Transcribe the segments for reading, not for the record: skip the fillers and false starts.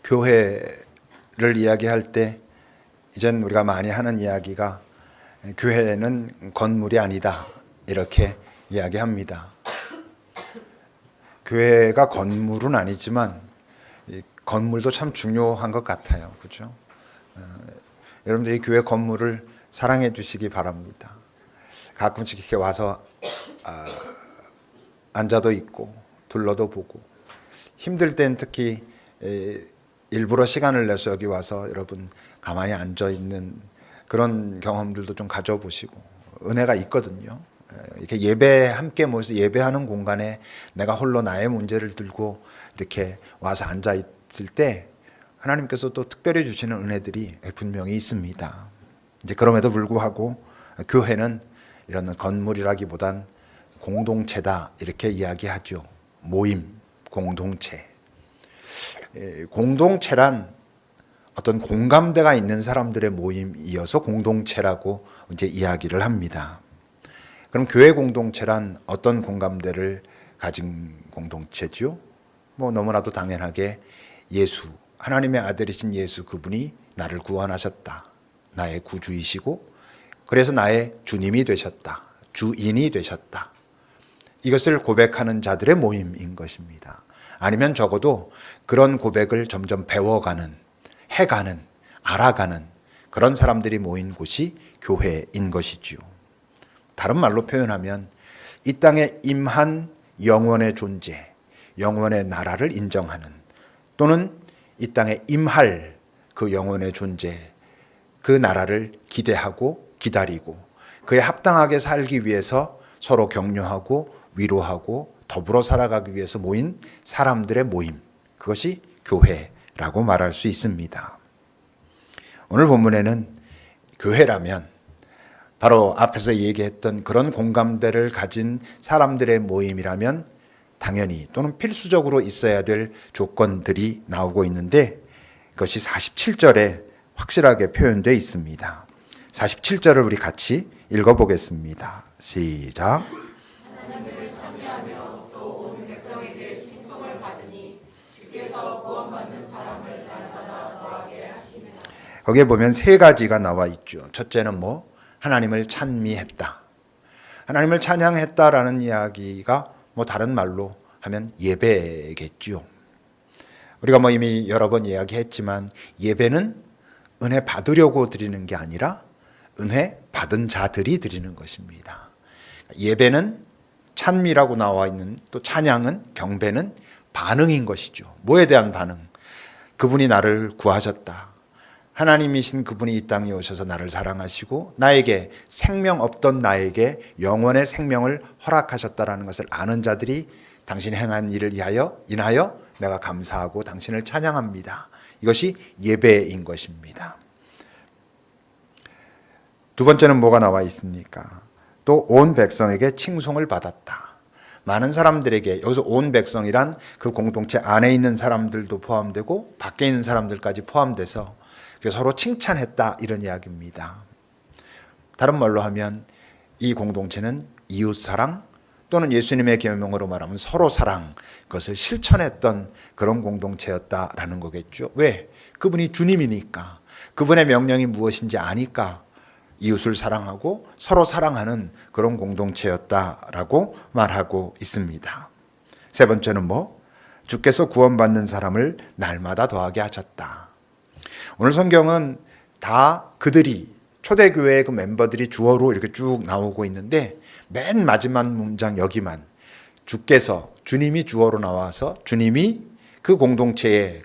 교회를 이야기할 때 이젠 우리가 많이 하는 이야기가 교회는 건물이 아니다 이렇게 이야기합니다. 교회가 건물은 아니지만 이 건물도 참 중요한 것 같아요. 그렇죠? 여러분들이 교회 건물을 사랑해 주시기 바랍니다. 가끔씩 이렇게 와서 앉아도 있고 둘러도 보고 힘들 땐 특히 일부러 시간을 내서 여기 와서 여러분 가만히 앉아 있는 그런 경험들도 좀 가져보시고 은혜가 있거든요. 이렇게 예배 함께 모여서 예배하는 공간에 내가 홀로 나의 문제를 들고 이렇게 와서 앉아 있을 때 하나님께서 또 특별히 주시는 은혜들이 분명히 있습니다. 이제 그럼에도 불구하고 교회는 이런 건물이라기보단 공동체다 이렇게 이야기하죠. 모임, 공동체. 공동체란 어떤 공감대가 있는 사람들의 모임이어서 공동체라고 이제 이야기를 합니다. 그럼 교회 공동체란 어떤 공감대를 가진 공동체죠? 너무나도 당연하게 예수, 하나님의 아들이신 예수 그분이 나를 구원하셨다. 나의 구주이시고 그래서 나의 주님이 되셨다. 주인이 되셨다. 이것을 고백하는 자들의 모임인 것입니다. 아니면 적어도 그런 고백을 점점 배워가는, 해가는, 알아가는 그런 사람들이 모인 곳이 교회인 것이지요. 다른 말로 표현하면 이 땅에 임한 영원의 존재, 영원의 나라를 인정하는 또는 이 땅에 임할 그 영원의 존재, 그 나라를 기대하고 기다리고 그에 합당하게 살기 위해서 서로 격려하고 위로하고 더불어 살아가기 위해서 모인 사람들의 모임, 그것이 교회라고 말할 수 있습니다. 오늘 본문에는 교회라면 바로 앞에서 얘기했던 그런 공감대를 가진 사람들의 모임이라면 당연히 또는 필수적으로 있어야 될 조건들이 나오고 있는데 그것이 47절에 확실하게 표현되어 있습니다. 47절을 우리 같이 읽어보겠습니다. 시작. 하나님을 찬미하며 또 온 백성에게 칭송을 받으니 주께서 구원받는 사람을 날마다 더하게 하시느라. 거기에 보면 세 가지가 나와 있죠. 첫째는 하나님을 찬미했다. 하나님을 찬양했다라는 이야기가 다른 말로 하면 예배겠죠. 우리가 이미 여러 번 이야기했지만 예배는 은혜 받으려고 드리는 게 아니라 은혜 받은 자들이 드리는 것입니다. 예배는 찬미라고 나와 있는 또 찬양은 경배는 반응인 것이죠. 뭐에 대한 반응? 그분이 나를 구하셨다. 하나님이신 그분이 이 땅에 오셔서 나를 사랑하시고 나에게 생명 없던 나에게 영원의 생명을 허락하셨다라는 것을 아는 자들이 당신이 행한 일을 인하여 내가 감사하고 당신을 찬양합니다. 이것이 예배인 것입니다. 두 번째는 뭐가 나와 있습니까? 또 온 백성에게 칭송을 받았다. 많은 사람들에게, 여기서 온 백성이란 그 공동체 안에 있는 사람들도 포함되고 밖에 있는 사람들까지 포함돼서 서로 칭찬했다 이런 이야기입니다. 다른 말로 하면 이 공동체는 이웃사랑 또는 예수님의 계명으로 말하면 서로 사랑, 그것을 실천했던 그런 공동체였다라는 거겠죠. 왜? 그분이 주님이니까, 그분의 명령이 무엇인지 아니까 이웃을 사랑하고 서로 사랑하는 그런 공동체였다라고 말하고 있습니다. 세 번째는 주께서 구원받는 사람을 날마다 더하게 하셨다. 오늘 성경은 다 그들이 초대교회의 그 멤버들이 주어로 이렇게 쭉 나오고 있는데 맨 마지막 문장 여기만 주님이 주어로 나와서 주님이 그 공동체의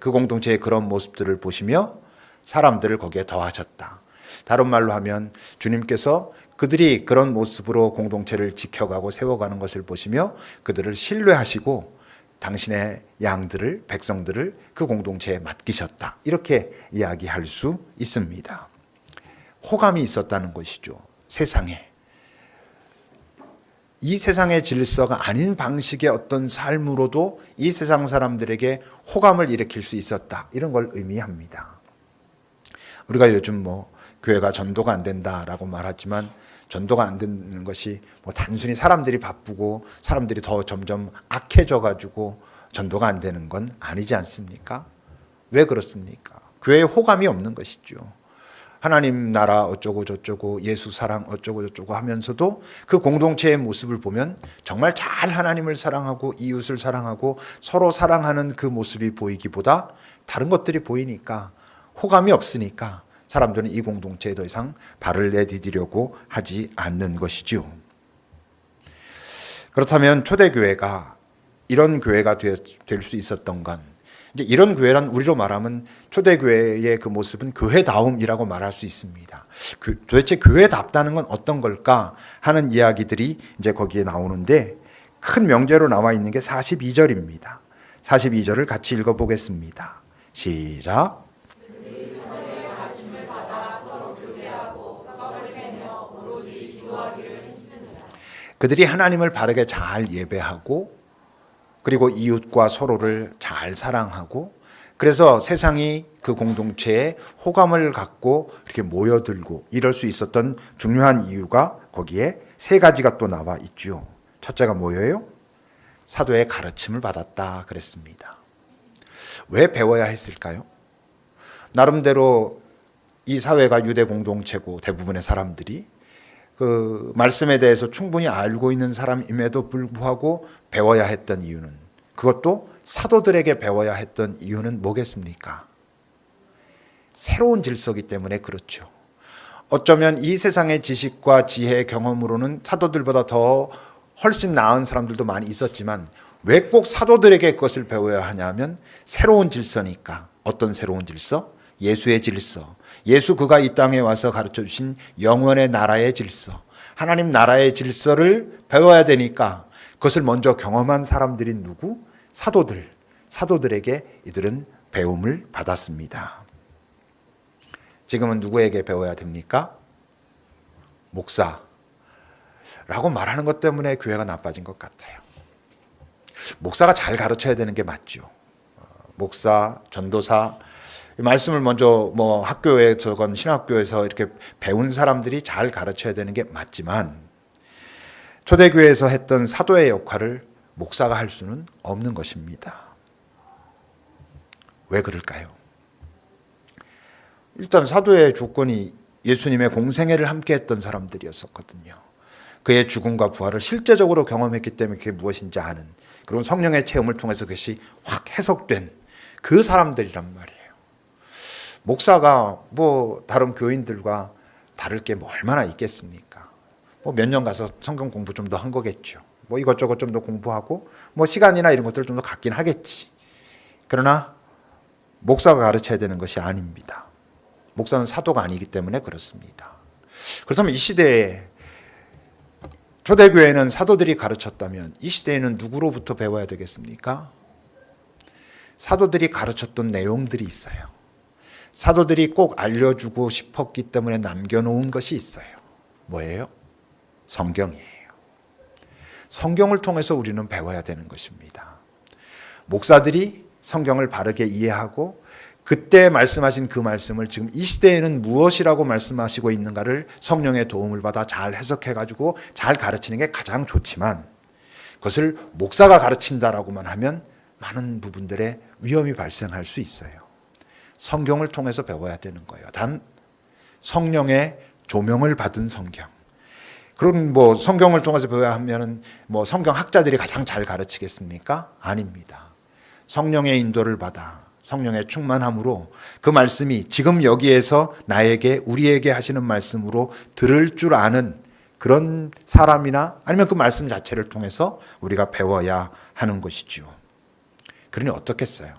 그런 모습들을 보시며 사람들을 거기에 더하셨다. 다른 말로 하면 주님께서 그들이 그런 모습으로 공동체를 지켜가고 세워가는 것을 보시며 그들을 신뢰하시고 당신의 양들을, 백성들을 그 공동체에 맡기셨다. 이렇게 이야기할 수 있습니다. 호감이 있었다는 것이죠. 세상에. 이 세상의 질서가 아닌 방식의 어떤 삶으로도 이 세상 사람들에게 호감을 일으킬 수 있었다. 이런 걸 의미합니다. 우리가 요즘 교회가 전도가 안 된다라고 말하지만 전도가 안 되는 것이 단순히 사람들이 바쁘고 사람들이 더 점점 악해져 가지고 전도가 안 되는 건 아니지 않습니까? 왜 그렇습니까? 교회에 호감이 없는 것이죠. 하나님 나라 어쩌고 저쩌고 예수 사랑 어쩌고 저쩌고 하면서도 그 공동체의 모습을 보면 정말 잘 하나님을 사랑하고 이웃을 사랑하고 서로 사랑하는 그 모습이 보이기보다 다른 것들이 보이니까 호감이 없으니까 사람들은 이 공동체에 더 이상 발을 내디디려고 하지 않는 것이죠. 그렇다면 초대교회가 이런 교회가 될 수 있었던 건, 이제 이런 교회란 우리로 말하면 초대교회의 그 모습은 교회다움이라고 말할 수 있습니다. 도대체 교회답다는 건 어떤 걸까 하는 이야기들이 이제 거기에 나오는데, 큰 명제로 나와 있는 게 42절입니다. 42절을 같이 읽어보겠습니다. 시작. 그들이 하나님을 바르게 잘 예배하고 그리고 이웃과 서로를 잘 사랑하고, 그래서 세상이 그 공동체에 호감을 갖고 이렇게 모여들고 이럴 수 있었던 중요한 이유가 거기에 세 가지가 또 나와 있죠. 첫째가 뭐예요? 사도의 가르침을 받았다 그랬습니다. 왜 배워야 했을까요? 나름대로 이 사회가 유대 공동체고 대부분의 사람들이 그 말씀에 대해서 충분히 알고 있는 사람임에도 불구하고 배워야 했던 이유는, 그것도 사도들에게 배워야 했던 이유는 뭐겠습니까? 새로운 질서이기 때문에 그렇죠. 어쩌면 이 세상의 지식과 지혜, 경험으로는 사도들보다 더 훨씬 나은 사람들도 많이 있었지만 왜 꼭 사도들에게 그것을 배워야 하냐면 새로운 질서니까. 어떤 새로운 질서? 예수의 질서. 예수 그가 이 땅에 와서 가르쳐 주신 영원의 나라의 질서, 하나님 나라의 질서를 배워야 되니까 그것을 먼저 경험한 사람들이 누구? 사도들에게 이들은 배움을 받았습니다. 지금은 누구에게 배워야 됩니까? 목사라고 말하는 것 때문에 교회가 나빠진 것 같아요. 목사가 잘 가르쳐야 되는 게 맞죠. 목사, 전도사, 말씀을 먼저 뭐 학교에서건 신학교에서 이렇게 배운 사람들이 잘 가르쳐야 되는 게 맞지만, 초대교회에서 했던 사도의 역할을 목사가 할 수는 없는 것입니다. 왜 그럴까요? 일단 사도의 조건이 예수님의 공생애를 함께 했던 사람들이었었거든요. 그의 죽음과 부활을 실제적으로 경험했기 때문에 그게 무엇인지 아는, 그런 성령의 체험을 통해서 그것이 확 해석된 그 사람들이란 말이에요. 목사가 뭐 다른 교인들과 다를 게 뭐 얼마나 있겠습니까? 뭐 몇 년 가서 성경 공부 좀 더 한 거겠죠. 뭐 이것저것 좀 더 공부하고 뭐 시간이나 이런 것들을 좀 더 갖긴 하겠지. 그러나 목사가 가르쳐야 되는 것이 아닙니다. 목사는 사도가 아니기 때문에 그렇습니다. 그렇다면 이 시대에 초대교회는 사도들이 가르쳤다면 이 시대에는 누구로부터 배워야 되겠습니까? 사도들이 가르쳤던 내용들이 있어요. 사도들이 꼭 알려주고 싶었기 때문에 남겨놓은 것이 있어요. 뭐예요? 성경이에요. 성경을 통해서 우리는 배워야 되는 것입니다. 목사들이 성경을 바르게 이해하고 그때 말씀하신 그 말씀을 지금 이 시대에는 무엇이라고 말씀하시고 있는가를 성령의 도움을 받아 잘 해석해가지고 잘 가르치는 게 가장 좋지만, 그것을 목사가 가르친다라고만 하면 많은 부분들의 위험이 발생할 수 있어요. 성경을 통해서 배워야 되는 거예요. 단 성령의 조명을 받은 성경. 그럼 뭐 성경을 통해서 배워야 하면은 뭐 성경 학자들이 가장 잘 가르치겠습니까? 아닙니다. 성령의 인도를 받아 성령의 충만함으로 그 말씀이 지금 여기에서 나에게 우리에게 하시는 말씀으로 들을 줄 아는 그런 사람이나 아니면 그 말씀 자체를 통해서 우리가 배워야 하는 것이죠. 그러니 어떻겠어요?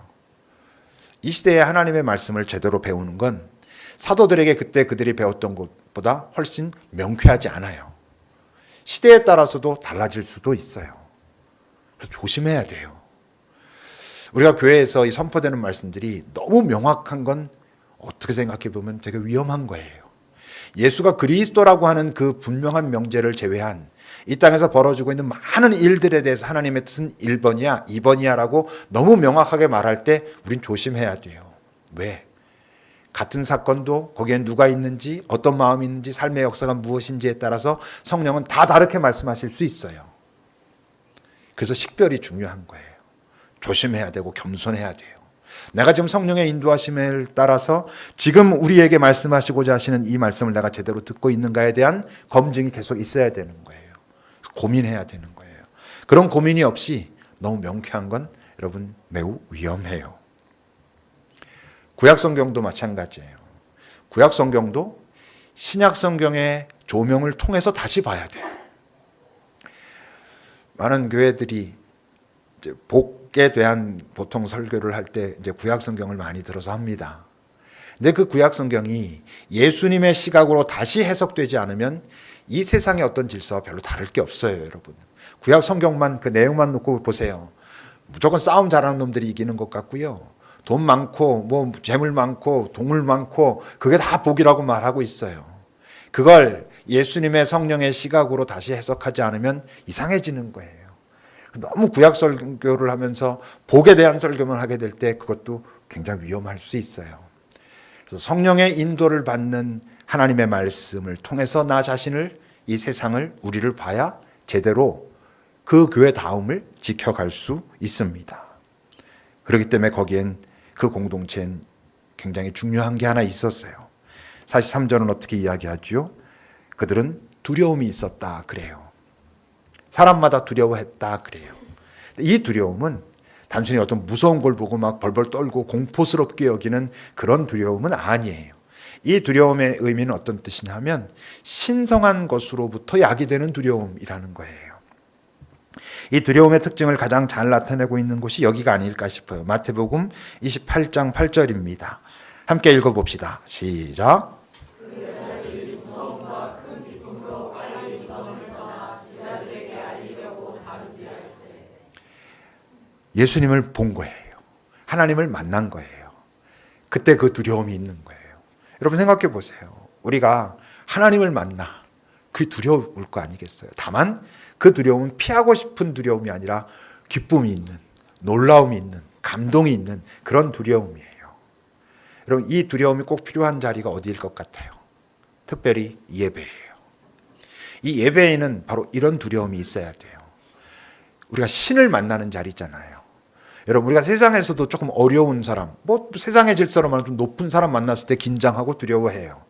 이 시대에 하나님의 말씀을 제대로 배우는 건 사도들에게 그때 그들이 배웠던 것보다 훨씬 명쾌하지 않아요. 시대에 따라서도 달라질 수도 있어요. 그래서 조심해야 돼요. 우리가 교회에서 이 선포되는 말씀들이 너무 명확한 건 어떻게 생각해 보면 되게 위험한 거예요. 예수가 그리스도라고 하는 그 분명한 명제를 제외한 이 땅에서 벌어지고 있는 많은 일들에 대해서 하나님의 뜻은 1번이야, 2번이야 라고 너무 명확하게 말할 때 우린 조심해야 돼요. 왜? 같은 사건도 거기에 누가 있는지, 어떤 마음이 있는지, 삶의 역사가 무엇인지에 따라서 성령은 다 다르게 말씀하실 수 있어요. 그래서 식별이 중요한 거예요. 조심해야 되고 겸손해야 돼요. 내가 지금 성령의 인도하심을 따라서 지금 우리에게 말씀하시고자 하시는 이 말씀을 내가 제대로 듣고 있는가에 대한 검증이 계속 있어야 되는 거예요. 고민해야 되는 거예요. 그런 고민이 없이 너무 명쾌한 건 여러분 매우 위험해요. 구약 성경도 마찬가지예요. 구약 성경도 신약 성경의 조명을 통해서 다시 봐야 돼요. 많은 교회들이 이제 복에 대한 보통 설교를 할 때 이제 구약 성경을 많이 들어서 합니다. 근데 그 구약 성경이 예수님의 시각으로 다시 해석되지 않으면 이 세상의 어떤 질서와 별로 다를 게 없어요, 여러분. 구약 성경만 그 내용만 놓고 보세요. 무조건 싸움 잘하는 놈들이 이기는 것 같고요. 돈 많고 뭐 재물 많고 동물 많고 그게 다 복이라고 말하고 있어요. 그걸 예수님의 성령의 시각으로 다시 해석하지 않으면 이상해지는 거예요. 너무 구약 설교를 하면서 복에 대한 설교만 하게 될 때 그것도 굉장히 위험할 수 있어요. 그래서 성령의 인도를 받는 하나님의 말씀을 통해서 나 자신을, 이 세상을, 우리를 봐야 제대로 그 교회 다움을 지켜갈 수 있습니다. 그렇기 때문에 거기엔 그 공동체엔 굉장히 중요한 게 하나 있었어요. 43절은 어떻게 이야기하죠? 그들은 두려움이 있었다 그래요. 사람마다 두려워했다 그래요. 이 두려움은 단순히 어떤 무서운 걸 보고 막 벌벌 떨고 공포스럽게 여기는 그런 두려움은 아니에요. 이 두려움의 의미는 어떤 뜻이냐면 신성한 것으로부터 야기되는 두려움이라는 거예요. 이 두려움의 특징을 가장 잘 나타내고 있는 곳이 여기가 아닐까 싶어요. 마태복음 28장 8절입니다. 함께 읽어봅시다. 시작. 예수님을 본 거예요. 하나님을 만난 거예요. 그때 그 두려움이 있는 거예요. 여러분 생각해 보세요. 우리가 하나님을 만나 그 두려울 거 아니겠어요? 다만 그 두려움은 피하고 싶은 두려움이 아니라 기쁨이 있는, 놀라움이 있는, 감동이 있는 그런 두려움이에요. 여러분 이 두려움이 꼭 필요한 자리가 어디일 것 같아요? 특별히 예배예요. 이 예배에는 바로 이런 두려움이 있어야 돼요. 우리가 신을 만나는 자리잖아요. 여러분 우리가 세상에서도 조금 어려운 사람, 뭐 세상의 질서로만 좀 높은 사람 만났을 때 긴장하고 두려워해요.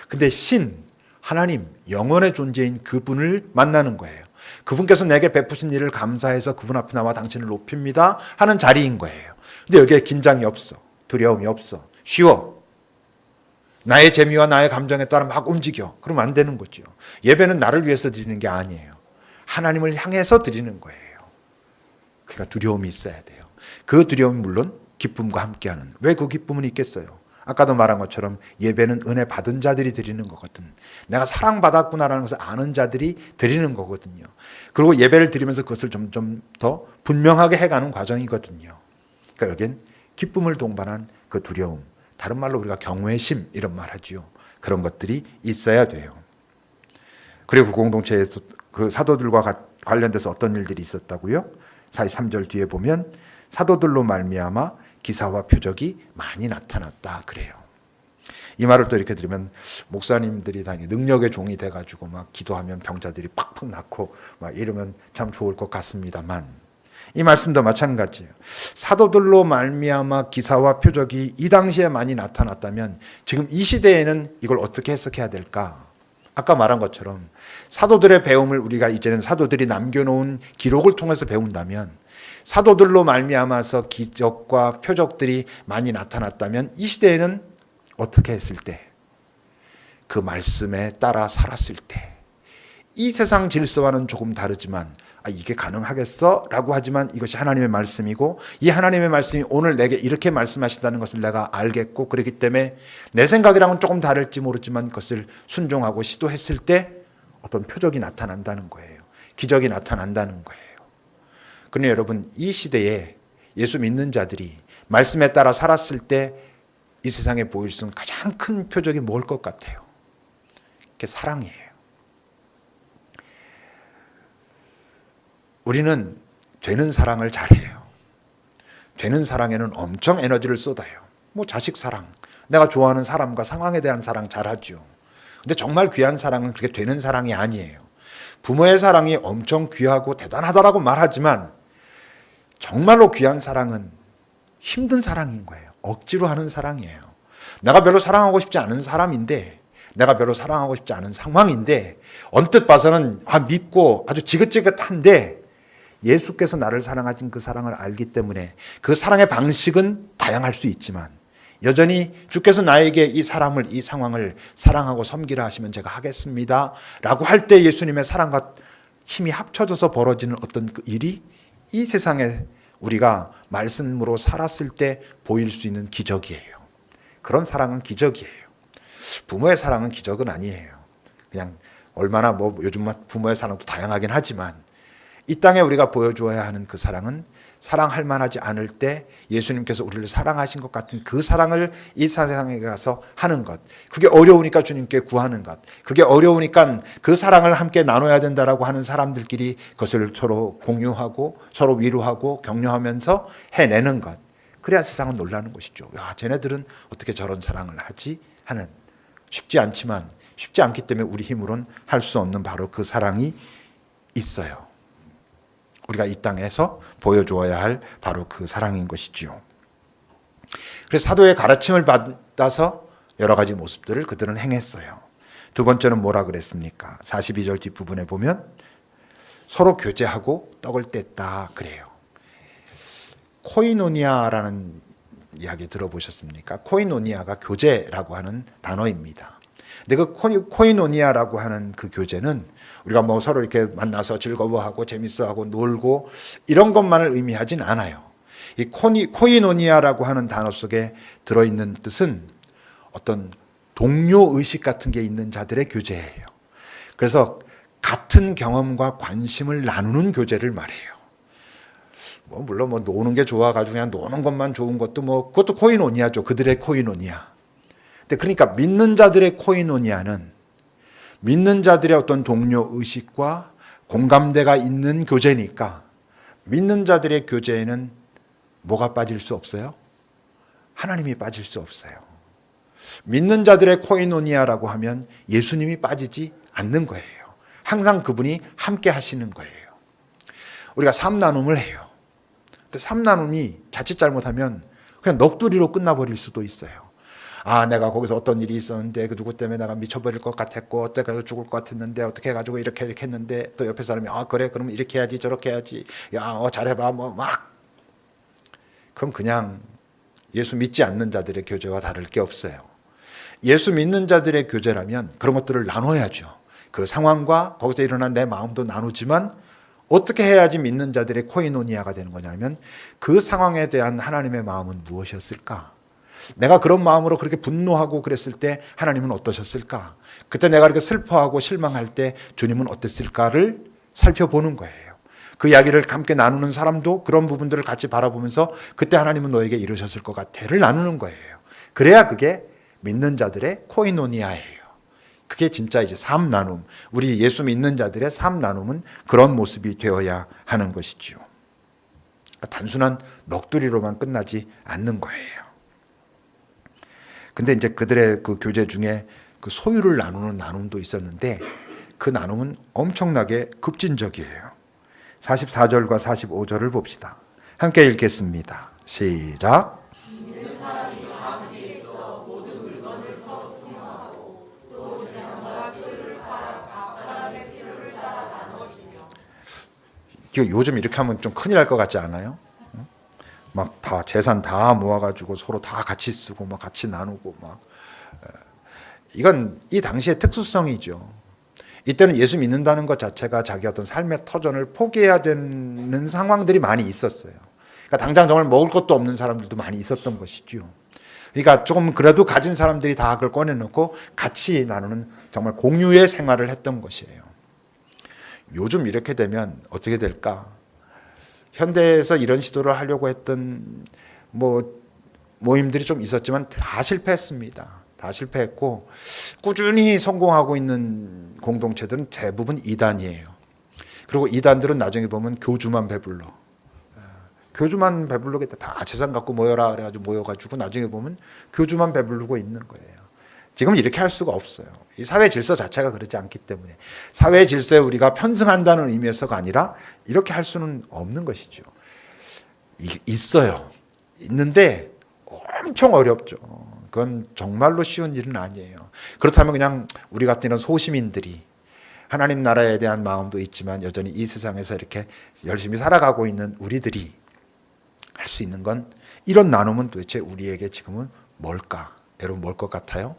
근데 신, 하나님, 영원의 존재인 그분을 만나는 거예요. 그분께서 내게 베푸신 일을 감사해서 그분 앞에 나와 당신을 높입니다 하는 자리인 거예요. 근데 여기에 긴장이 없어. 두려움이 없어. 쉬워. 나의 재미와 나의 감정에 따라 막 움직여. 그러면 안 되는 거죠. 예배는 나를 위해서 드리는 게 아니에요. 하나님을 향해서 드리는 거예요. 그러니까 두려움이 있어야 돼요. 그 두려움이 물론 기쁨과 함께하는. 왜 그 기쁨은 있겠어요? 아까도 말한 것처럼 예배는 은혜 받은 자들이 드리는 거거든. 내가 사랑받았구나라는 것을 아는 자들이 드리는 거거든요. 그리고 예배를 드리면서 그것을 점점 더 분명하게 해가는 과정이거든요. 그러니까 여긴 기쁨을 동반한 그 두려움, 다른 말로 우리가 경외심 이런 말 하지요. 그런 것들이 있어야 돼요. 그리고 그 공동체에서 그 사도들과 관련돼서 어떤 일들이 있었다고요? 43절 뒤에 보면 사도들로 말미암아 기사와 표적이 많이 나타났다 그래요. 이 말을 또 이렇게 들으면 목사님들이 다 능력의 종이 돼가지고 막 기도하면 병자들이 팍팍 낫고 막 이러면 참 좋을 것 같습니다만 이 말씀도 마찬가지예요. 사도들로 말미암아 기사와 표적이 이 당시에 많이 나타났다면 지금 이 시대에는 이걸 어떻게 해석해야 될까? 아까 말한 것처럼 사도들의 배움을 우리가 이제는 사도들이 남겨놓은 기록을 통해서 배운다면 사도들로 말미암아서 기적과 표적들이 많이 나타났다면 이 시대에는 어떻게 했을 때? 그 말씀에 따라 살았을 때 이 세상 질서와는 조금 다르지만 이게 가능하겠어? 라고 하지만 이것이 하나님의 말씀이고 이 하나님의 말씀이 오늘 내게 이렇게 말씀하신다는 것을 내가 알겠고 그렇기 때문에 내 생각이랑은 조금 다를지 모르지만 그것을 순종하고 시도했을 때 어떤 표적이 나타난다는 거예요. 기적이 나타난다는 거예요. 그러니 여러분 이 시대에 예수 믿는 자들이 말씀에 따라 살았을 때 이 세상에 보일 수 있는 가장 큰 표적이 뭘 것 같아요? 그게 사랑이에요. 우리는 되는 사랑을 잘해요. 되는 사랑에는 엄청 에너지를 쏟아요. 뭐 자식 사랑, 내가 좋아하는 사람과 상황에 대한 사랑 잘하죠. 근데 정말 귀한 사랑은 그렇게 되는 사랑이 아니에요. 부모의 사랑이 엄청 귀하고 대단하다라고 말하지만 정말로 귀한 사랑은 힘든 사랑인 거예요. 억지로 하는 사랑이에요. 내가 별로 사랑하고 싶지 않은 사람인데, 내가 별로 사랑하고 싶지 않은 상황인데 언뜻 봐서는 밉고 아주 지긋지긋한데 예수께서 나를 사랑하신 그 사랑을 알기 때문에 그 사랑의 방식은 다양할 수 있지만 여전히 주께서 나에게 이 사람을, 이 상황을 사랑하고 섬기라 하시면 제가 하겠습니다 라고 할 때 예수님의 사랑과 힘이 합쳐져서 벌어지는 어떤 그 일이 이 세상에 우리가 말씀으로 살았을 때 보일 수 있는 기적이에요. 그런 사랑은 기적이에요. 부모의 사랑은 기적은 아니에요. 그냥 얼마나 요즘 부모의 사랑도 다양하긴 하지만 이 땅에 우리가 보여주어야 하는 그 사랑은 사랑할 만하지 않을 때 예수님께서 우리를 사랑하신 것 같은 그 사랑을 이 세상에 가서 하는 것. 그게 어려우니까 주님께 구하는 것. 그게 어려우니까 그 사랑을 함께 나눠야 된다라고 하는 사람들끼리 그것을 서로 공유하고 서로 위로하고 격려하면서 해내는 것. 그래야 세상은 놀라는 것이죠. 야, 쟤네들은 어떻게 저런 사랑을 하지? 하는. 쉽지 않지만 쉽지 않기 때문에 우리 힘으로는 할 수 없는 바로 그 사랑이 있어요. 우리가 이 땅에서 보여주어야 할 바로 그 사랑인 것이지요. 그래서 사도의 가르침을 받아서 여러 가지 모습들을 그들은 행했어요. 두 번째는 뭐라 그랬습니까? 42절 뒷부분에 보면 서로 교제하고 떡을 뗐다 그래요. 코이노니아라는 이야기 들어보셨습니까? 코이노니아가 교제라고 하는 단어입니다. 근데 그 코이노니아라고 하는 그 교제는 우리가 서로 이렇게 만나서 즐거워하고 재밌어하고 놀고 이런 것만을 의미하진 않아요. 이 코이노니아라고 하는 단어 속에 들어있는 뜻은 어떤 동료 의식 같은 게 있는 자들의 교제예요. 그래서 같은 경험과 관심을 나누는 교제를 말해요. 물론 노는 게 좋아가지고 그냥 노는 것만 좋은 것도 그것도 코이노니아죠. 그들의 코이노니아. 근데 그러니까 믿는 자들의 코이노니아는 믿는 자들의 어떤 동료 의식과 공감대가 있는 교제니까 믿는 자들의 교제에는 뭐가 빠질 수 없어요? 하나님이 빠질 수 없어요. 믿는 자들의 코이노니아라고 하면 예수님이 빠지지 않는 거예요. 항상 그분이 함께 하시는 거예요. 우리가 삼나눔을 해요. 근데 삼나눔이 자칫 잘못하면 그냥 넋두리로 끝나버릴 수도 있어요. 아, 내가 거기서 어떤 일이 있었는데 그 누구 때문에 내가 미쳐버릴 것 같았고 어떻게 해서 죽을 것 같았는데 어떻게 해가지고 이렇게 했는데 또 옆에 사람이 아 그래 그럼 이렇게 해야지 저렇게 해야지 야 잘해봐 그럼 그냥 예수 믿지 않는 자들의 교제와 다를 게 없어요. 예수 믿는 자들의 교제라면 그런 것들을 나눠야죠. 그 상황과 거기서 일어난 내 마음도 나누지만 어떻게 해야지 믿는 자들의 코이노니아가 되는 거냐면 그 상황에 대한 하나님의 마음은 무엇이었을까? 내가 그런 마음으로 그렇게 분노하고 그랬을 때 하나님은 어떠셨을까? 그때 내가 이렇게 슬퍼하고 실망할 때 주님은 어땠을까를 살펴보는 거예요. 그 이야기를 함께 나누는 사람도 그런 부분들을 같이 바라보면서 그때 하나님은 너에게 이러셨을 것 같아를 나누는 거예요. 그래야 그게 믿는 자들의 코이노니아예요. 그게 진짜 이제 삶 나눔, 우리 예수 믿는 자들의 삶 나눔은 그런 모습이 되어야 하는 것이지요. 단순한 넋두리로만 끝나지 않는 거예요. 근데 이제 그들의 그 교제 중에 그 소유를 나누는 나눔도 있었는데 그 나눔은 엄청나게 급진적이에요. 44절과 45절을 봅시다. 함께 읽겠습니다. 시작. 믿는 사람이 함께해서 모든 물건을 서로 통용하고 또 재산과 소유를 팔아 각 사람의 필요를 따라 나눠주며. 요즘 이렇게 하면 좀 큰일 날 것 같지 않아요? 막 다 재산 다 모아가지고 서로 다 같이 쓰고 막 같이 나누고 이건 이 당시의 특수성이죠. 이때는 예수 믿는다는 것 자체가 자기 어떤 삶의 터전을 포기해야 되는 상황들이 많이 있었어요. 그러니까 당장 정말 먹을 것도 없는 사람들도 많이 있었던 것이죠. 그러니까 조금 그래도 가진 사람들이 다 그걸 꺼내놓고 같이 나누는 정말 공유의 생활을 했던 것이에요. 요즘 이렇게 되면 어떻게 될까? 현대에서 이런 시도를 하려고 했던 모임들이 좀 있었지만 다 실패했습니다. 다 실패했고 꾸준히 성공하고 있는 공동체들은 대부분 이단이에요. 그리고 이단들은 나중에 보면 교주만 배불러. 교주만 배부르겠다. 다 재산 갖고 모여라 그래가지고 모여가지고 나중에 보면 교주만 배부르고 있는 거예요. 지금 이렇게 할 수가 없어요. 이 사회 질서 자체가 그렇지 않기 때문에 사회 질서에 우리가 편승한다는 의미에서가 아니라 이렇게 할 수는 없는 것이죠. 있어요. 있는데 엄청 어렵죠. 그건 정말로 쉬운 일은 아니에요. 그렇다면 그냥 우리 같은 이런 소시민들이 하나님 나라에 대한 마음도 있지만 여전히 이 세상에서 이렇게 열심히 살아가고 있는 우리들이 할 수 있는 건 이런 나눔은 도대체 우리에게 지금은 뭘까? 여러분 뭘 것 같아요?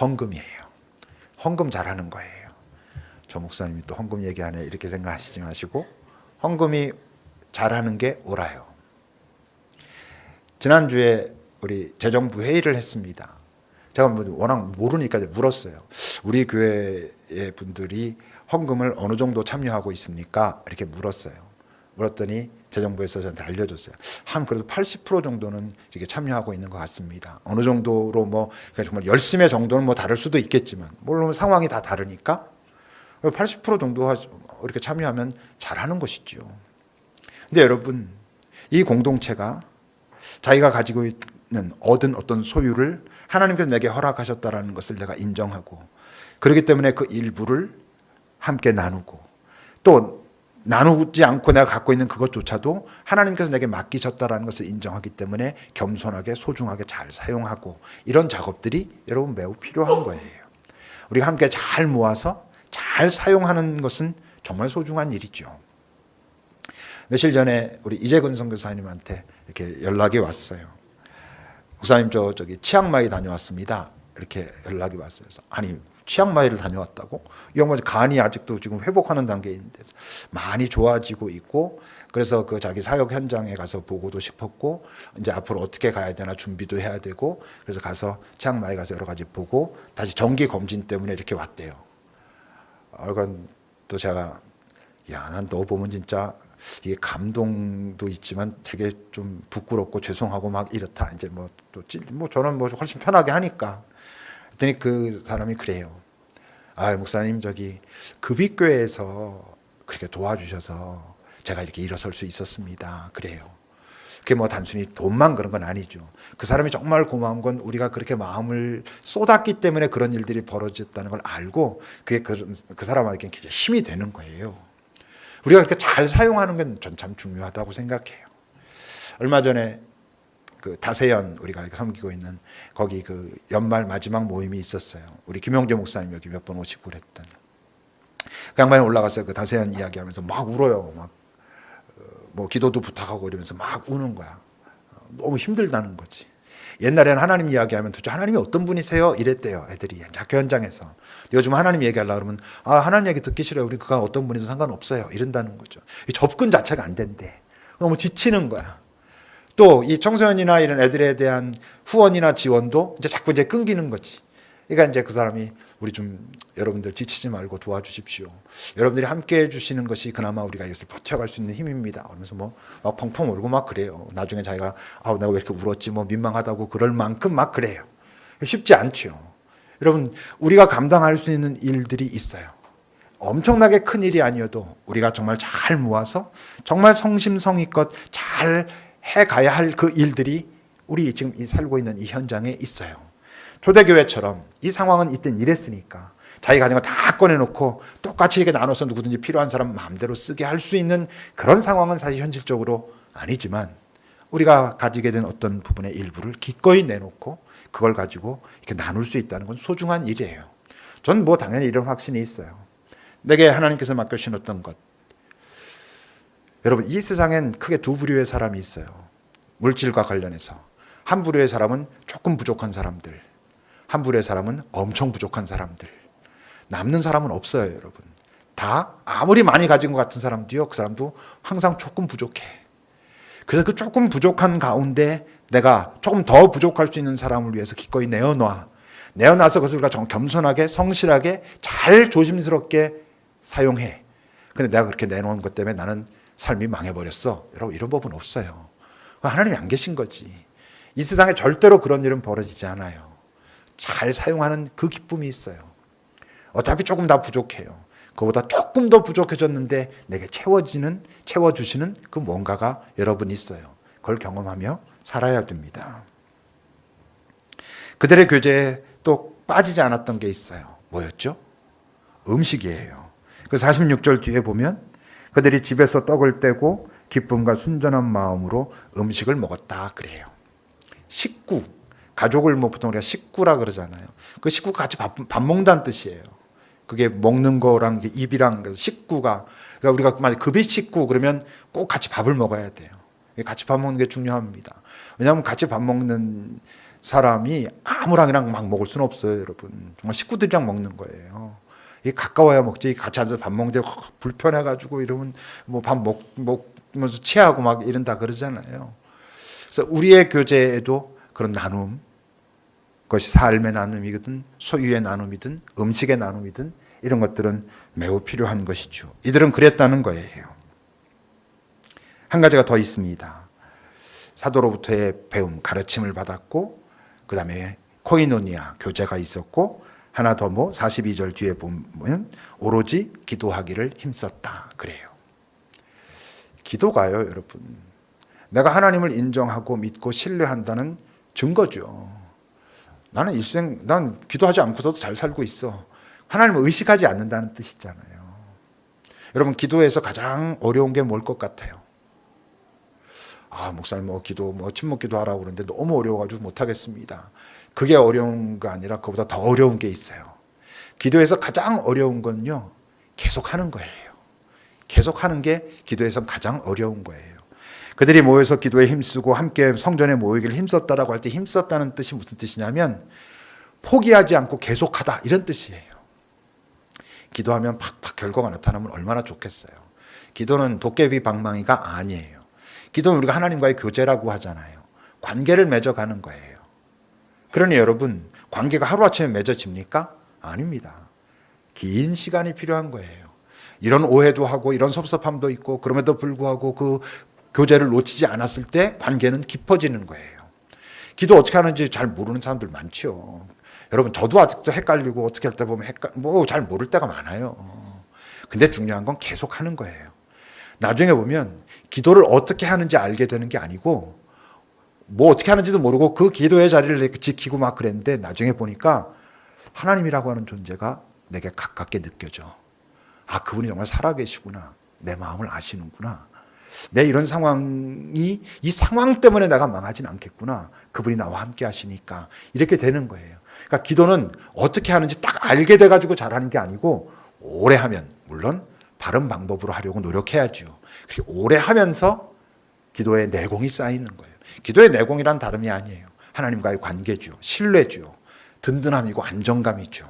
헌금이에요. 헌금 잘하는 거예요. 저 목사님이 또 헌금 얘기하네 이렇게 생각하시지 마시고 헌금이 잘하는 게 옳아요. 지난주에 우리 재정부 회의를 했습니다. 제가 워낙 모르니까 물었어요. 우리 교회의 분들이 헌금을 어느 정도 참여하고 있습니까? 이렇게 물었어요. 물었더니 재정부에서 저한테 알려줬어요. 한 그래도 80% 정도는 이렇게 참여하고 있는 것 같습니다. 어느 정도로 뭐 정말 열심의 정도는 뭐 다를 수도 있겠지만 물론 상황이 다 다르니까 80% 정도 이렇게 참여하면 잘하는 것이죠. 근데 여러분 이 공동체가 자기가 가지고 있는 얻은 어떤 소유를 하나님께서 내게 허락하셨다라는 것을 내가 인정하고 그렇기 때문에 그 일부를 함께 나누고 또 나누지 않고 내가 갖고 있는 그것조차도 하나님께서 내게 맡기셨다라는 것을 인정하기 때문에 겸손하게 소중하게 잘 사용하고 이런 작업들이 여러분 매우 필요한 거예요. 우리가 함께 잘 모아서 잘 사용하는 것은 정말 소중한 일이죠. 며칠 전에 우리 이재근 선교사님한테 이렇게 연락이 왔어요. 목사님 저기 치앙마이 다녀왔습니다. 이렇게 연락이 왔어요. 그래서 아니 치앙마이를 다녀왔다고? 이 양반이 간이 아직도 지금 회복하는 단계인데 많이 좋아지고 있고 그래서 그 자기 사역 현장에 가서 보고도 싶었고 이제 앞으로 어떻게 가야 되나 준비도 해야 되고 그래서 가서 치앙마이 가서 여러 가지 보고 다시 정기 검진 때문에 이렇게 왔대요. 그건 또 제가 야, 난 너 보면 진짜 이게 감동도 있지만 되게 좀 부끄럽고 죄송하고 막 이렇다. 이제 뭐 저는 뭐 훨씬 편하게 하니까. 그랬더니 그 사람이 그래요. 아, 목사님 저기 급익교회에서 그렇게 도와주셔서 제가 이렇게 일어설 수 있었습니다. 그래요. 그게 뭐 단순히 돈만 그런 건 아니죠. 그 사람이 정말 고마운 건 우리가 그렇게 마음을 쏟았기 때문에 그런 일들이 벌어졌다는 걸 알고 그게 그 사람에게 힘이 되는 거예요. 우리가 그렇게 잘 사용하는 건 전 참 중요하다고 생각해요. 얼마 전에 그 다세연 우리가 섬기고 있는 거기 그 연말 마지막 모임이 있었어요. 우리 김영재 목사님 여기 몇 번 오시고 그랬던. 그 양반이 올라가서 그 다세연 이야기하면서 막 울어요. 막 뭐 기도도 부탁하고 이러면서 막 우는 거야. 너무 힘들다는 거지. 옛날에는 하나님 이야기하면 도대체 하나님이 어떤 분이세요? 이랬대요. 애들이 학교 현장에서. 요즘 하나님 얘기하려고 그러면 아 하나님 얘기 듣기 싫어요. 우리 그가 어떤 분이든 상관없어요. 이런다는 거죠. 접근 자체가 안 된대. 너무 지치는 거야. 또 이 청소년이나 이런 애들에 대한 후원이나 지원도 자꾸 끊기는 거지. 그러니까 이제 그 사람이 우리 좀 여러분들 지치지 말고 도와주십시오. 여러분들이 함께 해주시는 것이 그나마 우리가 이것을 버텨갈 수 있는 힘입니다. 그러면서 뭐 막 펑펑 울고 막 그래요. 나중에 자기가 내가 왜 이렇게 울었지 뭐 민망하다고 그럴 만큼 막 그래요. 쉽지 않죠. 여러분 우리가 감당할 수 있는 일들이 있어요. 엄청나게 큰 일이 아니어도 우리가 정말 잘 모아서 정말 성심성의껏 잘 해가야 할 그 일들이 우리 지금 살고 있는 이 현장에 있어요. 초대교회처럼 이 상황은 이땐 이랬으니까 자기가 가진 거 다 꺼내놓고 똑같이 이렇게 나눠서 누구든지 필요한 사람 마음대로 쓰게 할 수 있는 그런 상황은 사실 현실적으로 아니지만 우리가 가지게 된 어떤 부분의 일부를 기꺼이 내놓고 그걸 가지고 이렇게 나눌 수 있다는 건 소중한 일이에요. 전 뭐 당연히 이런 확신이 있어요. 내게 하나님께서 맡겨주신 어떤 것. 여러분 이 세상엔 크게 두 부류의 사람이 있어요. 물질과 관련해서. 한 부류의 사람은 조금 부족한 사람들. 한 부류의 사람은 엄청 부족한 사람들. 남는 사람은 없어요, 여러분. 다 아무리 많이 가진 것 같은 사람도요. 그 사람도 항상 조금 부족해. 그래서 그 조금 부족한 가운데 내가 조금 더 부족할 수 있는 사람을 위해서 기꺼이 내어놔. 내어놔서 그것을 우리가 겸손하게 성실하게 잘 조심스럽게 사용해. 근데 내가 그렇게 내놓은 것 때문에 나는 삶이 망해버렸어. 여러분 이런 법은 없어요. 하나님이 안 계신 거지. 이 세상에 절대로 그런 일은 벌어지지 않아요. 잘 사용하는 그 기쁨이 있어요. 어차피 조금 다 부족해요. 그보다 조금 더 부족해졌는데 내게 채워주시는 그 뭔가가 여러분 있어요. 그걸 경험하며 살아야 됩니다. 그들의 교제에 또 빠지지 않았던 게 있어요. 뭐였죠? 음식이에요. 그 46절 뒤에 보면 그들이 집에서 떡을 떼고 기쁨과 순전한 마음으로 음식을 먹었다 그래요. 식구, 가족을 뭐 보통 우리가 식구라 그러잖아요. 그 식구가 같이 밥 먹는다는 뜻이에요. 그게 먹는 거랑 입이랑 식구가, 그러니까 우리가 만약 급이 식구 그러면 꼭 같이 밥을 먹어야 돼요. 같이 밥 먹는 게 중요합니다. 왜냐하면 같이 밥 먹는 사람이 아무랑이랑 막 먹을 수는 없어요, 여러분. 정말 식구들이랑 먹는 거예요. 이게 가까워야 먹지. 같이 앉아서 밥 먹는데 불편해가지고 이러면 뭐 밥 먹으면서 체하고 막 이런다 그러잖아요. 그래서 우리의 교제에도 그런 나눔, 그것이 삶의 나눔이든 소유의 나눔이든 음식의 나눔이든 이런 것들은 매우 필요한 것이죠. 이들은 그랬다는 거예요. 한 가지가 더 있습니다. 사도로부터의 배움, 가르침을 받았고 그 다음에 코이노니아, 교제가 있었고 하나 더 뭐 42절 뒤에 보면 오로지 기도하기를 힘썼다 그래요. 기도가요, 여러분. 내가 하나님을 인정하고 믿고 신뢰한다는 증거죠. 나는 일생, 난 기도하지 않고서도 잘 살고 있어. 하나님을 의식하지 않는다는 뜻이잖아요. 여러분, 기도에서 가장 어려운 게 뭘 것 같아요? 목사님 침묵 기도하라고 그러는데 너무 어려워가지고 못하겠습니다. 그게 어려운 거 아니라 그보다 더 어려운 게 있어요. 기도에서 가장 어려운 건요, 계속하는 거예요. 계속하는 게 기도에서 가장 어려운 거예요. 그들이 모여서 기도에 힘쓰고 함께 성전에 모이기를 힘썼다라고 할 때 힘썼다는 뜻이 무슨 뜻이냐면 포기하지 않고 계속하다 이런 뜻이에요. 기도하면 팍팍 결과가 나타나면 얼마나 좋겠어요. 기도는 도깨비 방망이가 아니에요. 기도는 우리가 하나님과의 교제라고 하잖아요. 관계를 맺어가는 거예요. 그러니 여러분, 관계가 하루아침에 맺어집니까? 아닙니다. 긴 시간이 필요한 거예요. 이런 오해도 하고 이런 섭섭함도 있고 그럼에도 불구하고 그 교제를 놓치지 않았을 때 관계는 깊어지는 거예요. 기도 어떻게 하는지 잘 모르는 사람들 많죠. 여러분, 저도 아직도 헷갈리고 어떻게 할 때 보면 잘 모를 때가 많아요. 근데 중요한 건 계속 하는 거예요. 나중에 보면 기도를 어떻게 하는지 알게 되는 게 아니고 뭐 어떻게 하는지도 모르고 그 기도의 자리를 지키고 막 그랬는데 나중에 보니까 하나님이라고 하는 존재가 내게 가깝게 느껴져. 그분이 정말 살아계시구나. 내 마음을 아시는구나. 내 이런 상황이 이 상황 때문에 내가 망하진 않겠구나. 그분이 나와 함께 하시니까 이렇게 되는 거예요. 그러니까 기도는 어떻게 하는지 딱 알게 돼가지고 잘하는 게 아니고 오래 하면, 물론 바른 방법으로 하려고 노력해야죠. 그리고 오래 하면서 기도의 내공이 쌓이는 거예요. 기도의 내공이란 다름이 아니에요. 하나님과의 관계죠. 신뢰죠. 든든함이고 안정감이죠.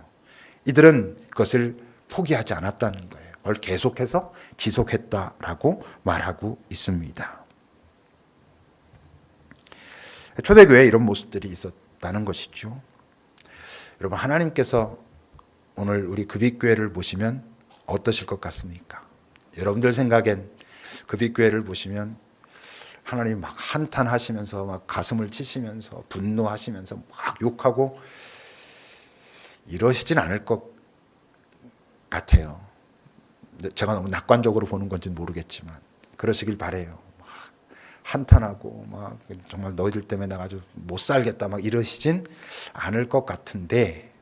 이들은 그것을 포기하지 않았다는 거예요. 그걸 계속해서 지속했다라고 말하고 있습니다. 초대교회에 이런 모습들이 있었다는 것이죠. 여러분, 하나님께서 오늘 우리 금익교회를 보시면 어떠실 것 같습니까? 여러분들 생각엔 금익교회를 보시면 하나님 막 한탄하시면서 막 가슴을 치시면서 분노하시면서 막 욕하고 이러시진 않을 것 같아요. 제가 너무 낙관적으로 보는 건지는 모르겠지만 그러시길 바래요. 막 한탄하고 막 정말 너희들 때문에 내가 아주 못 살겠다 막 이러시진 않을 것 같은데,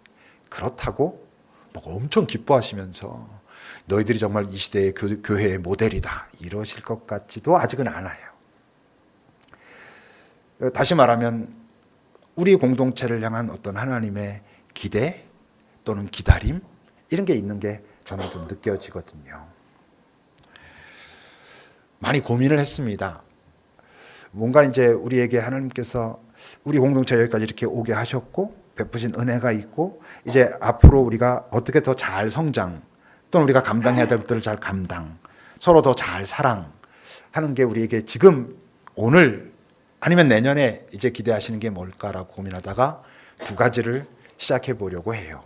그렇다고 막 엄청 기뻐하시면서 너희들이 정말 이 시대의 교회의 모델이다 이러실 것 같지도 아직은 않아요. 다시 말하면 우리 공동체를 향한 어떤 하나님의 기대 또는 기다림 이런 게 있는 게 저는 좀 느껴지거든요. 많이 고민을 했습니다. 뭔가 이제 우리에게 하나님께서 우리 공동체 여기까지 이렇게 오게 하셨고 베푸신 은혜가 있고 이제 앞으로 우리가 어떻게 더 잘 성장 또는 우리가 감당해야 될 것들을 잘 감당, 서로 더 잘 사랑하는 게 우리에게 지금 오늘 아니면 내년에 이제 기대하시는 게 뭘까라고 고민하다가 두 가지를 시작해 보려고 해요.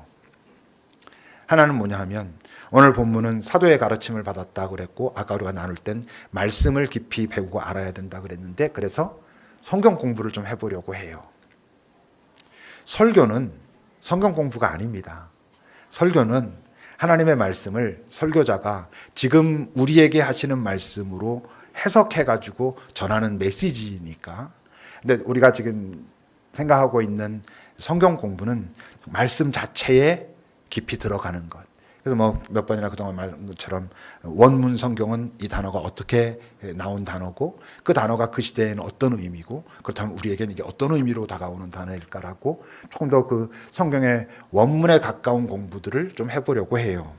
하나는 뭐냐 하면 오늘 본문은 사도의 가르침을 받았다 그랬고 아까 우리가 나눌 땐 말씀을 깊이 배우고 알아야 된다 그랬는데 그래서 성경 공부를 좀 해보려고 해요. 설교는 성경 공부가 아닙니다. 설교는 하나님의 말씀을 설교자가 지금 우리에게 하시는 말씀으로 해석해가지고 전하는 메시지니까. 근데 우리가 지금 생각하고 있는 성경 공부는 말씀 자체에 깊이 들어가는 것. 그래서 뭐 몇 번이나 그동안 말한 것처럼 원문 성경은 이 단어가 어떻게 나온 단어고 그 단어가 그 시대에는 어떤 의미고 그렇다면 우리에게는 이게 어떤 의미로 다가오는 단어일까라고 조금 더 그 성경의 원문에 가까운 공부들을 좀 해보려고 해요.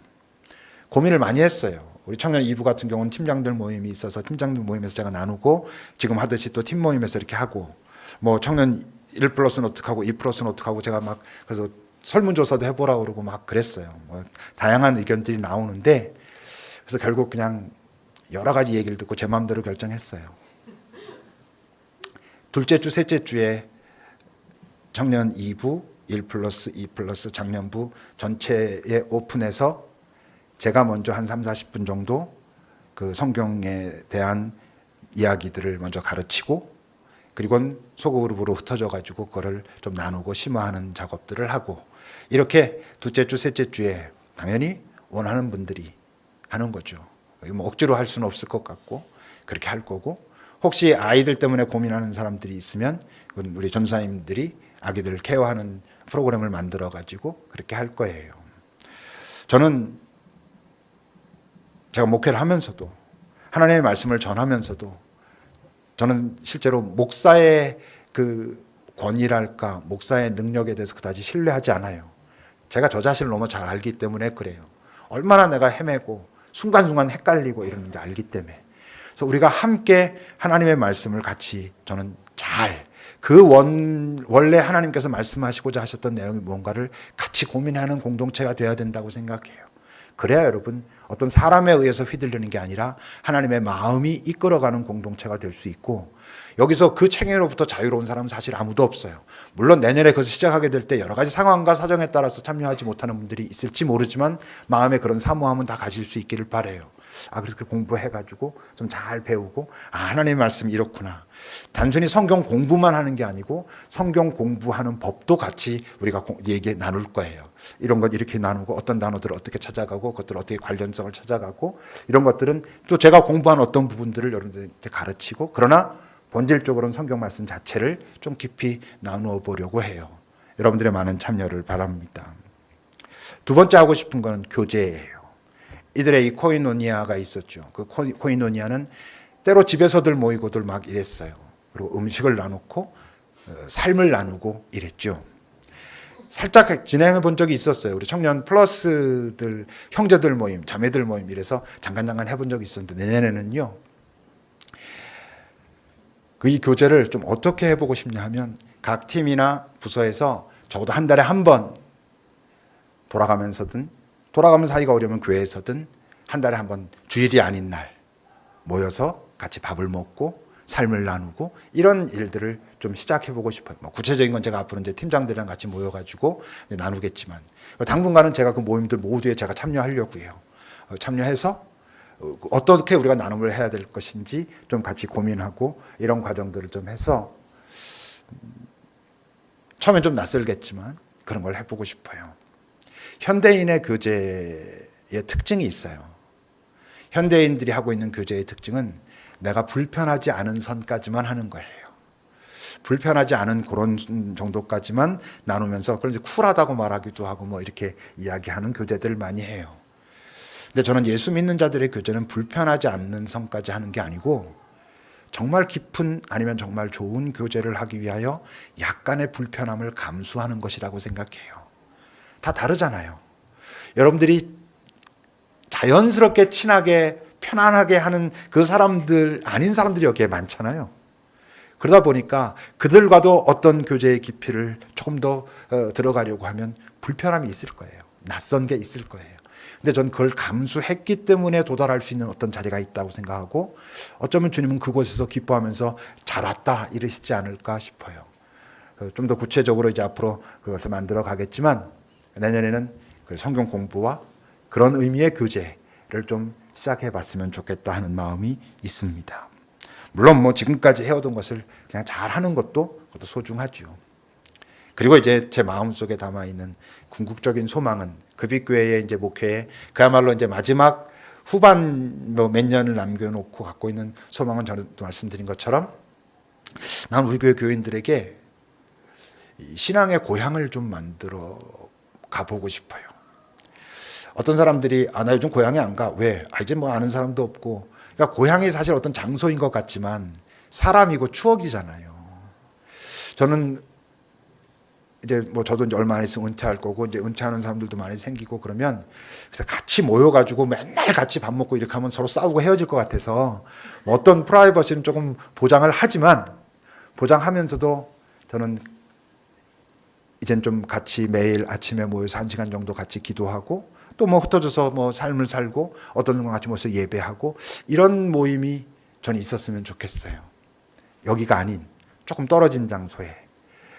고민을 많이 했어요. 우리 청년 2부 같은 경우는 팀장들 모임이 있어서 팀장들 모임에서 제가 나누고 지금 하듯이 또 팀 모임에서 이렇게 하고 뭐 청년 1+는 어떻게 하고 2+는 어떻게 하고 제가 막 그래서 설문조사도 해보라고 그러고 막 그랬어요. 뭐 다양한 의견들이 나오는데 그래서 결국 그냥 여러 가지 얘기를 듣고 제 마음대로 결정했어요. 둘째 주, 셋째 주에 청년 2부, 1+, 2+ 작년부 전체에 오픈해서 제가 먼저 한 30-40분 정도 그 성경에 대한 이야기들을 먼저 가르치고 그리고는 소그룹으로 흩어져 가지고 그거를 좀 나누고 심화하는 작업들을 하고 이렇게 둘째 주, 셋째 주에 당연히 원하는 분들이 하는 거죠. 뭐 억지로 할 수는 없을 것 같고 그렇게 할 거고 혹시 아이들 때문에 고민하는 사람들이 있으면 그건 우리 전사님들이 아기들을 케어하는 프로그램을 만들어 가지고 그렇게 할 거예요. 저는 제가 목회를 하면서도 하나님의 말씀을 전하면서도 저는 실제로 목사의 그 권위랄까 목사의 능력에 대해서 그다지 신뢰하지 않아요. 제가 저 자신을 너무 잘 알기 때문에 그래요. 얼마나 내가 헤매고 순간순간 헷갈리고 이러는지 알기 때문에. 그래서 우리가 함께 하나님의 말씀을 같이 저는 잘 그 원래 하나님께서 말씀하시고자 하셨던 내용이 무언가를 같이 고민하는 공동체가 되어야 된다고 생각해요. 그래야 여러분 어떤 사람에 의해서 휘둘리는 게 아니라 하나님의 마음이 이끌어가는 공동체가 될 수 있고 여기서 그 책임으로부터 자유로운 사람은 사실 아무도 없어요. 물론 내년에 그것을 시작하게 될 때 여러 가지 상황과 사정에 따라서 참여하지 못하는 분들이 있을지 모르지만 마음에 그런 사모함은 다 가질 수 있기를 바라요. 그래서 그 공부해가지고 좀 잘 배우고 하나님의 말씀이 이렇구나. 단순히 성경 공부만 하는 게 아니고 성경 공부하는 법도 같이 우리가 얘기 나눌 거예요. 이런 것 이렇게 나누고 어떤 단어들을 어떻게 찾아가고 그것들을 어떻게 관련성을 찾아가고 이런 것들은 또 제가 공부한 어떤 부분들을 여러분들한테 가르치고 그러나 본질적으로는 성경 말씀 자체를 좀 깊이 나누어 보려고 해요. 여러분들의 많은 참여를 바랍니다. 두 번째 하고 싶은 건 교제예요. 이들의 이 코이노니아가 있었죠. 그 코이노니아는 때로 집에서들 모이고들 막 이랬어요. 그리고 음식을 나누고 삶을 나누고 이랬죠. 살짝 진행해 본 적이 있었어요. 우리 청년 플러스들 형제들 모임, 자매들 모임 이래서 잠깐 해본 적이 있었는데 내년에는요. 그 이 교제를 좀 어떻게 해보고 싶냐 하면 각 팀이나 부서에서 적어도 한 달에 한 번 돌아가면서 하기가 어려우면 교회에서든 한 달에 한 번 주일이 아닌 날 모여서 같이 밥을 먹고 삶을 나누고 이런 일들을 좀 시작해보고 싶어요. 뭐 구체적인 건 제가 앞으로 이제 팀장들이랑 같이 모여가지고 나누겠지만 당분간은 제가 그 모임들 모두에 제가 참여하려고 해요. 참여해서 어떻게 우리가 나눔을 해야 될 것인지 좀 같이 고민하고 이런 과정들을 좀 해서 처음엔 좀 낯설겠지만 그런 걸 해보고 싶어요. 현대인의 교제의 특징이 있어요. 현대인들이 하고 있는 교제의 특징은 내가 불편하지 않은 선까지만 하는 거예요. 불편하지 않은 그런 정도까지만 나누면서 그걸 이제 쿨하다고 말하기도 하고 뭐 이렇게 이야기하는 교제들을 많이 해요. 근데 저는 예수 믿는 자들의 교제는 불편하지 않는 선까지 하는 게 아니고 정말 깊은 아니면 정말 좋은 교제를 하기 위하여 약간의 불편함을 감수하는 것이라고 생각해요. 다 다르잖아요. 여러분들이 자연스럽게 친하게 편안하게 하는 그 사람들 아닌 사람들이 여기에 많잖아요. 그러다 보니까 그들과도 어떤 교제의 깊이를 조금 더 들어가려고 하면 불편함이 있을 거예요. 낯선 게 있을 거예요. 근데 전 그걸 감수했기 때문에 도달할 수 있는 어떤 자리가 있다고 생각하고 어쩌면 주님은 그곳에서 기뻐하면서 잘 왔다 이러시지 않을까 싶어요. 좀 더 구체적으로 이제 앞으로 그것을 만들어 가겠지만 내년에는 그 성경 공부와 그런 의미의 교제를 좀 시작해 봤으면 좋겠다 하는 마음이 있습니다. 물론 뭐 지금까지 해오던 것을 그냥 잘하는 것도 그것도 소중하죠. 그리고 이제 제 마음속에 담아 있는 궁극적인 소망은 급익교회의 이제 목회에 그야말로 이제 마지막 후반 뭐 몇 년을 남겨놓고 갖고 있는 소망은 저는 말씀드린 것처럼 난 우리 교회 교인들에게 신앙의 고향을 좀 만들어 가보고 싶어요. 어떤 사람들이 나 요즘 고향에 안 가. 왜? 이제 뭐 아는 사람도 없고. 그러니까 고향이 사실 어떤 장소인 것 같지만 사람이고 추억이잖아요. 저는 이제 뭐 저도 이제 얼마 안 있으면 은퇴할 거고 이제 은퇴하는 사람들도 많이 생기고 그러면 그래서 같이 모여가지고 맨날 같이 밥 먹고 이렇게 하면 서로 싸우고 헤어질 것 같아서 뭐 어떤 프라이버시는 조금 보장을 하지만 보장하면서도 저는 이젠 좀 같이 매일 아침에 모여서 1시간 정도 같이 기도하고 또 뭐 흩어져서 뭐 삶을 살고 어떤 분 같이 모여서 예배하고 이런 모임이 저는 있었으면 좋겠어요. 여기가 아닌 조금 떨어진 장소에.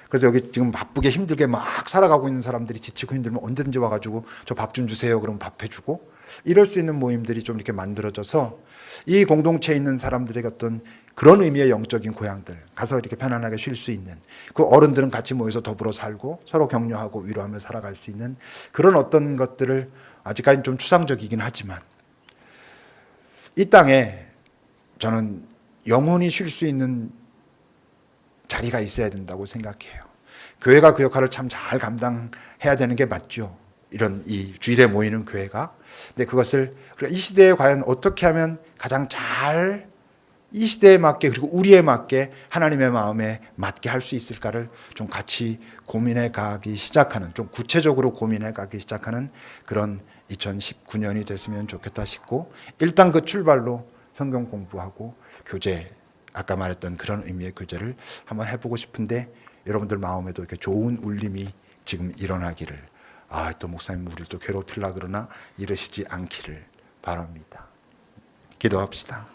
그래서 여기 지금 바쁘게 힘들게 막 살아가고 있는 사람들이 지치고 힘들면 언제든지 와가지고 저 밥 좀 주세요. 그러면 밥 해주고 이럴 수 있는 모임들이 좀 이렇게 만들어져서 이 공동체에 있는 사람들에게 어떤 그런 의미의 영적인 고향들 가서 이렇게 편안하게 쉴 수 있는 그 어른들은 같이 모여서 더불어 살고 서로 격려하고 위로하며 살아갈 수 있는 그런 어떤 것들을 아직까지는 좀 추상적이긴 하지만 이 땅에 저는 영혼이 쉴 수 있는 자리가 있어야 된다고 생각해요. 교회가 그 역할을 참 잘 감당해야 되는 게 맞죠. 이런 이 주일에 모이는 교회가. 근데 그것을 우리가 이 시대에 과연 어떻게 하면 가장 잘 이 시대에 맞게 그리고 우리에 맞게 하나님의 마음에 맞게 할 수 있을까를 좀 같이 고민해 가기 시작하는 좀 구체적으로 고민해 가기 시작하는 그런 2019년이 됐으면 좋겠다 싶고 일단 그 출발로 성경 공부하고 교제 아까 말했던 그런 의미의 교제를 한번 해보고 싶은데 여러분들 마음에도 이렇게 좋은 울림이 지금 일어나기를 또 목사님 우리를 또 괴롭히려 그러나 이러시지 않기를 바랍니다. 기도합시다.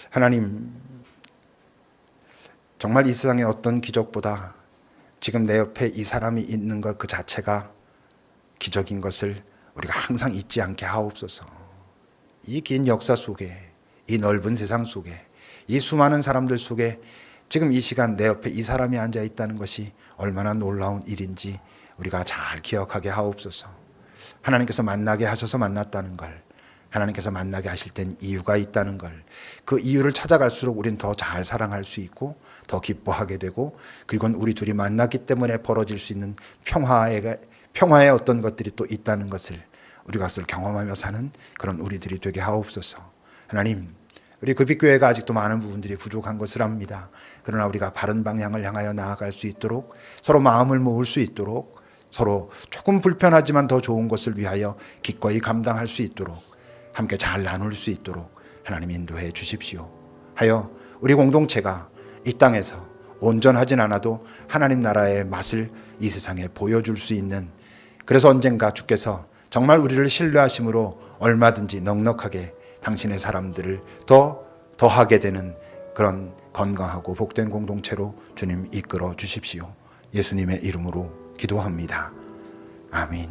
하나님, 정말 이 세상의 어떤 기적보다 지금 내 옆에 이 사람이 있는 것 그 자체가 기적인 것을 우리가 항상 잊지 않게 하옵소서. 이 긴 역사 속에, 이 넓은 세상 속에, 이 수많은 사람들 속에 지금 이 시간 내 옆에 이 사람이 앉아 있다는 것이 얼마나 놀라운 일인지 우리가 잘 기억하게 하옵소서. 하나님께서 만나게 하셔서 만났다는 걸, 하나님께서 만나게 하실 땐 이유가 있다는 걸, 그 이유를 찾아갈수록 우리는 더 잘 사랑할 수 있고 더 기뻐하게 되고 그리고 우리 둘이 만났기 때문에 벌어질 수 있는 평화의 어떤 것들이 또 있다는 것을 우리가 그것을 경험하며 사는 그런 우리들이 되게 하옵소서. 하나님, 우리 급식교회가 아직도 많은 부분들이 부족한 것을 압니다. 그러나 우리가 바른 방향을 향하여 나아갈 수 있도록 서로 마음을 모을 수 있도록 서로 조금 불편하지만 더 좋은 것을 위하여 기꺼이 감당할 수 있도록 함께 잘 나눌 수 있도록 하나님 인도해 주십시오. 하여 우리 공동체가 이 땅에서 온전하진 않아도 하나님 나라의 맛을 이 세상에 보여줄 수 있는, 그래서 언젠가 주께서 정말 우리를 신뢰하심으로 얼마든지 넉넉하게 당신의 사람들을 더하게 되는 그런 건강하고 복된 공동체로 주님 이끌어 주십시오. 예수님의 이름으로 기도합니다. 아멘.